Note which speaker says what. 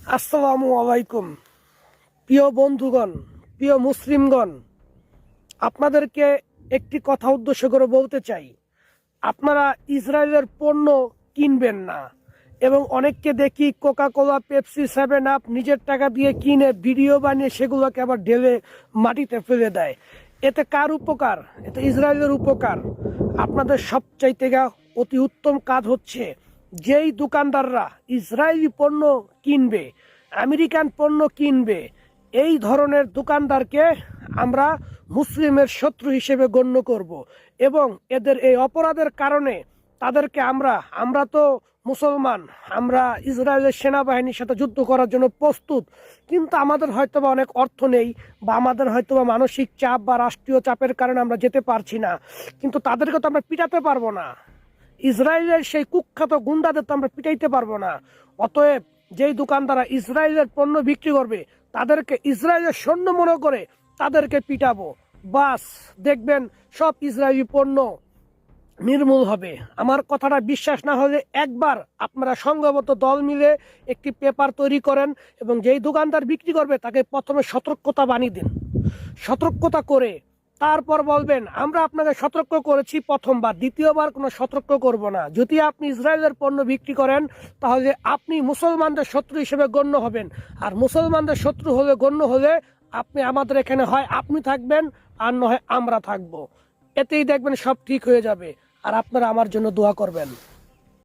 Speaker 1: আসসালামু আলাইকুম। প্রিয় বন্ধুগণ, প্রিয় মুসলিমগণ, আপনাদেরকে একটি কথা উদ্দেশ্য করে বলতে চাই, আপনারা ইসরায়েলের পণ্য কিনবেন না। এবং অনেককে দেখি কোকা কোলা, পেপসি, 7 আপ নিজের টাকা দিয়ে কিনে ভিডিও বানিয়ে সেগুলোকে আবার ঢেলে মাটিতে ফেলে দেয়। এতে কার উপকার? এতে ইসরায়েলের উপকার। আপনাদের সবচাইতে অতি উত্তম কাজ হচ্ছে, যেই দোকানদাররা ইসরায়েলি পণ্য কিনবে, আমেরিকান পণ্য কিনবে, এই ধরনের দোকানদারকে আমরা মুসলিমের শত্রু হিসেবে গণ্য করব। এবং এদের এই অপরাধের কারণে তাদেরকে আমরা তো মুসলমান, আমরা ইসরায়েলের সেনাবাহিনীর সাথে যুদ্ধ করার জন্য প্রস্তুত, কিন্তু আমাদের হয়তোবা অনেক অর্থ নেই, বা আমাদের হয়তোবা মানসিক চাপ বা রাষ্ট্রীয় চাপের কারণে আমরা যেতে পারছি না। কিন্তু তাদেরকে তো আমরা পিটাতে পারবো না, ইসরায়েলের সেই কুখ্যাত গুন্ডাদের তো আমরা পিটাইতে পারবো না। অতএব যেই দোকানদাররা ইসরায়েলের পণ্য বিক্রি করবে, তাদেরকে ইসরায়েলের সৈন্য মনে করে তাদেরকে পিটাবো। বাস, দেখবেন সব ইসরায়েলি পণ্য নির্মূল হবে। আমার কথাটা বিশ্বাস না হলে একবার আপনারা সংঘবদ্ধ দল মিলে একটি পেপার তৈরি করেন এবং যেই দোকানদার বিক্রি করবে তাকে প্রথমে সতর্কতা বানিয়ে দিন। সতর্কতা করে তারপর বলবেন, আমরা আপনাকে সতর্ক করেছি প্রথমবার, দ্বিতীয়বার কোনো সতর্ক করব না। যদি আপনি ইসরায়েলের পণ্য বিক্রি করেন, তাহলে আপনি মুসলমানদের শত্রু হিসেবে গণ্য হবেন। আর মুসলমানদের শত্রু হলে গণ্য হলে আপনি আমাদের এখানে হয় আপনি থাকবেন, আর নয় আমরা থাকবো। এতেই দেখবেন সব ঠিক হয়ে যাবে। আর আপনারা আমার জন্য দোয়া করবেন।